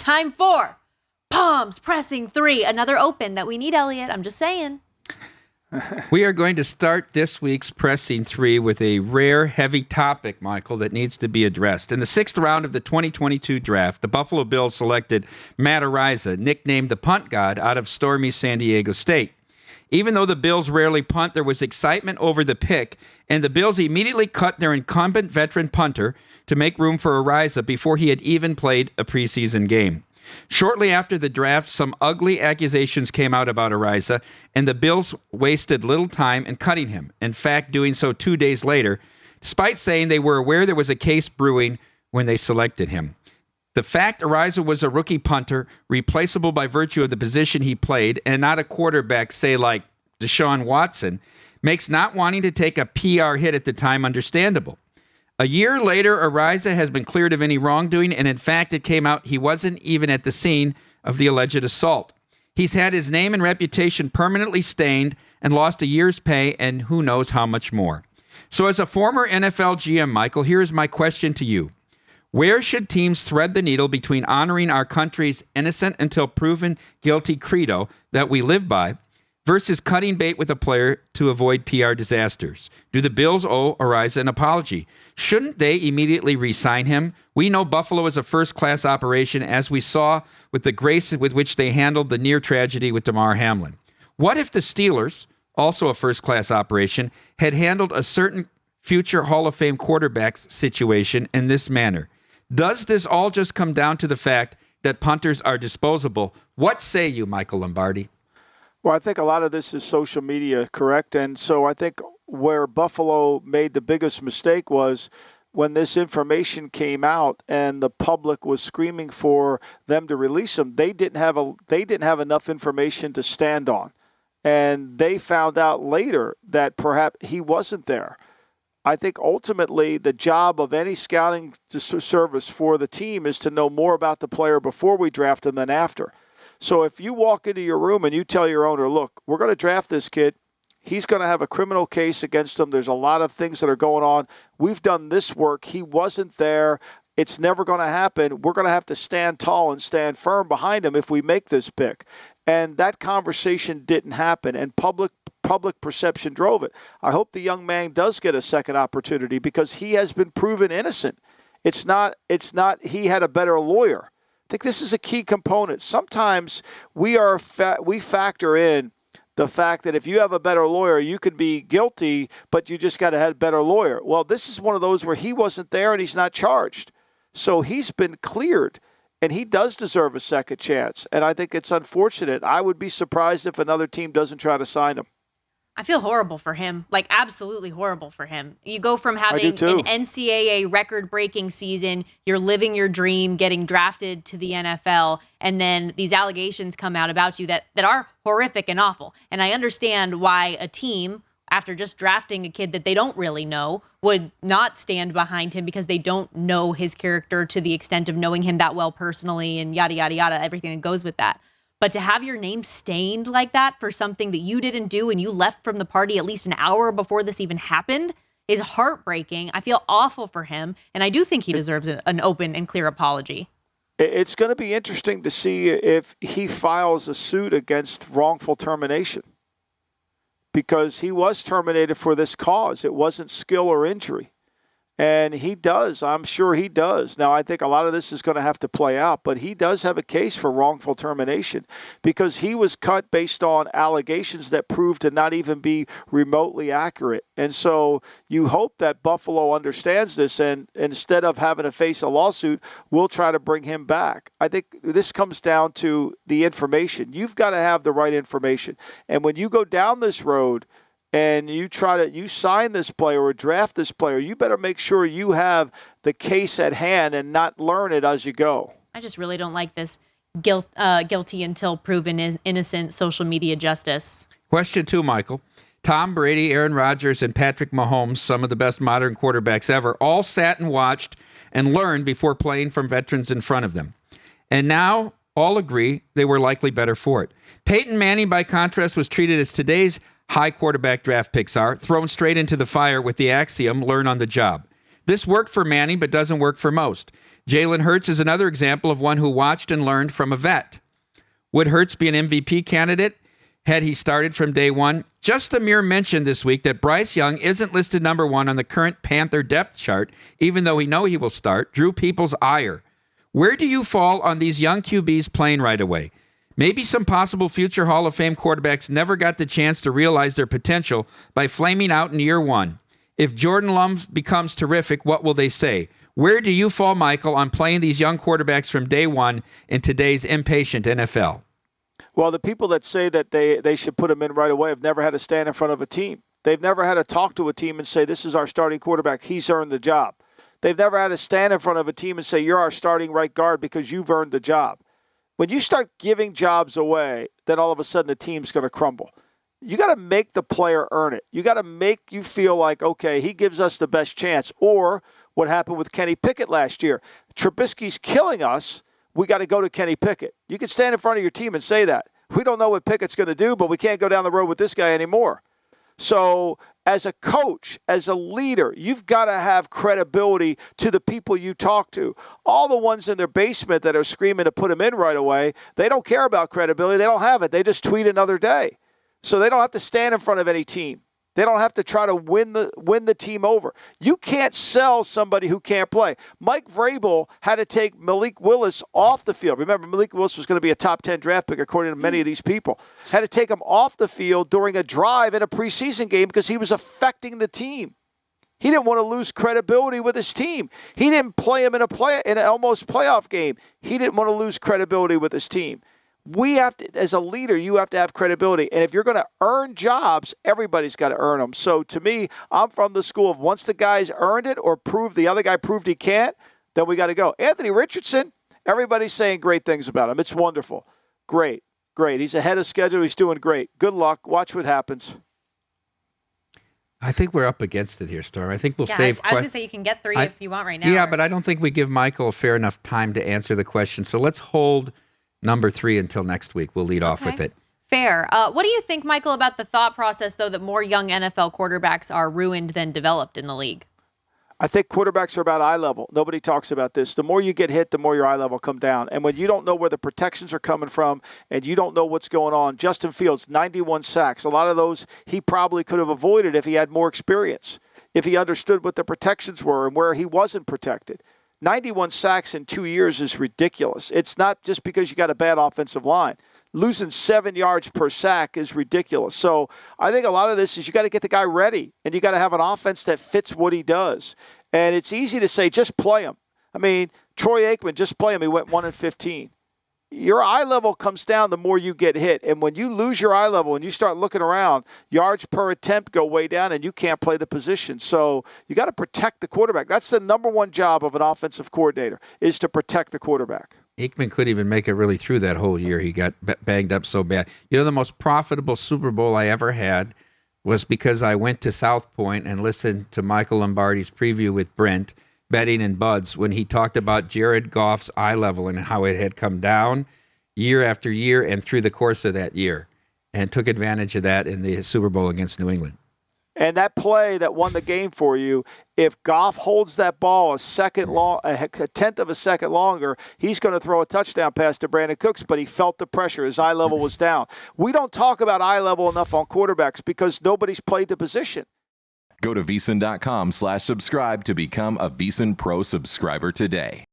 time for Palms Pressing 3. Another open that we need, Elliot. I'm just saying. We are going to start this week's Pressing 3 with a rare, heavy topic, Michael, that needs to be addressed. In the 6th round of the 2022 draft, the Buffalo Bills selected Matt Ariza, nicknamed the Punt God, out of stormy San Diego State. Even though the Bills rarely punt, there was excitement over the pick, and the Bills immediately cut their incumbent veteran punter to make room for Ariza before he had even played a preseason game. Shortly after the draft, some ugly accusations came out about Ariza, and the Bills wasted little time in cutting him. In fact, doing so 2 days later, despite saying they were aware there was a case brewing when they selected him. The fact Ariza was a rookie punter, replaceable by virtue of the position he played, and not a quarterback, say like Deshaun Watson, makes not wanting to take a PR hit at the time understandable. A year later, Ariza has been cleared of any wrongdoing, and in fact, it came out he wasn't even at the scene of the alleged assault. He's had his name and reputation permanently stained and lost a year's pay and who knows how much more. So as a former NFL GM, Michael, here's my question to you. Where should teams thread the needle between honoring our country's innocent until proven guilty credo that we live by versus cutting bait with a player to avoid PR disasters? Do the Bills owe Ariza an apology? Shouldn't they immediately re-sign him? We know Buffalo is a first-class operation, as we saw with the grace with which they handled the near tragedy with Damar Hamlin. What if the Steelers, also a first-class operation, had handled a certain future Hall of Fame quarterback's situation in this manner? Does this all just come down to the fact that punters are disposable? What say you, Michael Lombardi? Well, I think a lot of this is social media, correct? And so I think where Buffalo made the biggest mistake was when this information came out and the public was screaming for them to release him. They didn't have enough information to stand on. And they found out later that perhaps he wasn't there. I think ultimately the job of any scouting service for the team is to know more about the player before we draft him than after. So if you walk into your room and you tell your owner, look, we're going to draft this kid. He's going to have a criminal case against him. There's a lot of things that are going on. We've done this work. He wasn't there. It's never going to happen. We're going to have to stand tall and stand firm behind him if we make this pick. And that conversation didn't happen, and public perception drove it. I hope the young man does get a second opportunity because he has been proven innocent. It's not he had a better lawyer. I think this is a key component. Sometimes we factor in the fact that if you have a better lawyer, you could be guilty, but you just got to have a better lawyer. Well, this is one of those where he wasn't there and he's not charged. So he's been cleared, and he does deserve a second chance. And I think it's unfortunate. I would be surprised if another team doesn't try to sign him. I feel horrible for him, like absolutely horrible for him. You go from having an NCAA record-breaking season, you're living your dream, getting drafted to the NFL, and then these allegations come out about you that are horrific and awful. And I understand why a team, after just drafting a kid that they don't really know, would not stand behind him because they don't know his character to the extent of knowing him that well personally and yada, yada, yada, everything that goes with that. But to have your name stained like that for something that you didn't do and you left from the party at least an hour before this even happened is heartbreaking. I feel awful for him, and I do think he deserves an open and clear apology. It's going to be interesting to see if he files a suit against wrongful termination because he was terminated for this cause. It wasn't skill or injury. And he does. I'm sure he does. Now, I think a lot of this is going to have to play out, but he does have a case for wrongful termination because he was cut based on allegations that proved to not even be remotely accurate. And so you hope that Buffalo understands this, and instead of having to face a lawsuit, we'll try to bring him back. I think this comes down to the information. You've got to have the right information. And when you go down this road, and you sign this player or draft this player, you better make sure you have the case at hand and not learn it as you go. I just really don't like this guilty until proven innocent social media justice. Question 2, Michael. Tom Brady, Aaron Rodgers, and Patrick Mahomes, some of the best modern quarterbacks ever, all sat and watched and learned before playing from veterans in front of them. And now all agree they were likely better for it. Peyton Manning, by contrast, was treated as today's high quarterback draft picks are, thrown straight into the fire with the axiom, learn on the job. This worked for Manning, but doesn't work for most. Jalen Hurts is another example of one who watched and learned from a vet. Would Hurts be an MVP candidate had he started from day one? Just a mere mention this week that Bryce Young isn't listed number 1 on the current Panther depth chart, even though we know he will start, drew people's ire. Where do you fall on these young QBs playing right away? Maybe some possible future Hall of Fame quarterbacks never got the chance to realize their potential by flaming out in year 1. If Jordan Love becomes terrific, what will they say? Where do you fall, Michael, on playing these young quarterbacks from day one in today's impatient NFL? Well, the people that say that they should put him in right away have never had to stand in front of a team. They've never had to talk to a team and say, this is our starting quarterback. He's earned the job. They've never had to stand in front of a team and say, you're our starting right guard because you've earned the job. When you start giving jobs away, then all of a sudden the team's going to crumble. You got to make the player earn it. You got to make you feel like, okay, he gives us the best chance. Or what happened with Kenny Pickett last year. Trubisky's killing us. We got to go to Kenny Pickett. You can stand in front of your team and say that. We don't know what Pickett's going to do, but we can't go down the road with this guy anymore. So as a coach, as a leader, you've got to have credibility to the people you talk to. All the ones in their basement that are screaming to put him in right away, they don't care about credibility. They don't have it. They just tweet another day. So they don't have to stand in front of any team. They don't have to try to win the team over. You can't sell somebody who can't play. Mike Vrabel had to take Malik Willis off the field. Remember, Malik Willis was going to be a top 10 draft pick, according to many of these people. Had to take him off the field during a drive in a preseason game because he was affecting the team. He didn't want to lose credibility with his team. He didn't play him in an almost playoff game. He didn't want to lose credibility with his team. We have to, as a leader, you have to have credibility. And if you're going to earn jobs, everybody's got to earn them. So to me, I'm from the school of once the guy's earned it or the other guy proved he can't, then we got to go. Anthony Richardson, everybody's saying great things about him. It's wonderful. Great. He's ahead of schedule. He's doing great. Good luck. Watch what happens. I think we're up against it here, Storm. I think we'll I save... was going to say you can get 3 if you want right now. Yeah, but I don't think we give Michael a fair enough time to answer the question. So let's hold number 3 until next week. We'll lead off with it. Fair. What do you think, Michael, about the thought process, though, that more young NFL quarterbacks are ruined than developed in the league? I think quarterbacks are about eye level. Nobody talks about this. The more you get hit, the more your eye level come down. And when you don't know where the protections are coming from and you don't know what's going on, Justin Fields, 91 sacks. A lot of those he probably could have avoided if he had more experience, if he understood what the protections were and where he wasn't protected. 91 sacks in 2 years is ridiculous. It's not just because you got a bad offensive line. Losing 7 yards per sack is ridiculous. So I think a lot of this is you got to get the guy ready, and you got to have an offense that fits what he does. And it's easy to say, just play him. I mean, Troy Aikman, just play him. He went 1-15. Your eye level comes down the more you get hit. And when you lose your eye level and you start looking around, yards per attempt go way down and you can't play the position. So you got to protect the quarterback. That's the number one job of an offensive coordinator, is to protect the quarterback. Aikman couldn't even make it really through that whole year. He got banged up so bad. You know, the most profitable Super Bowl I ever had was because I went to South Point and listened to Michael Lombardi's preview with Brent, Betting and Buds, when he talked about Jared Goff's eye level and how it had come down year after year and through the course of that year, and took advantage of that in the Super Bowl against New England. And that play that won the game for you, if Goff holds that ball a tenth of a second longer, he's going to throw a touchdown pass to Brandon Cooks, but he felt the pressure. His eye level was down. We don't talk about eye level enough on quarterbacks because nobody's played the position. Go to VSiN.com/subscribe to become a VSiN Pro subscriber today.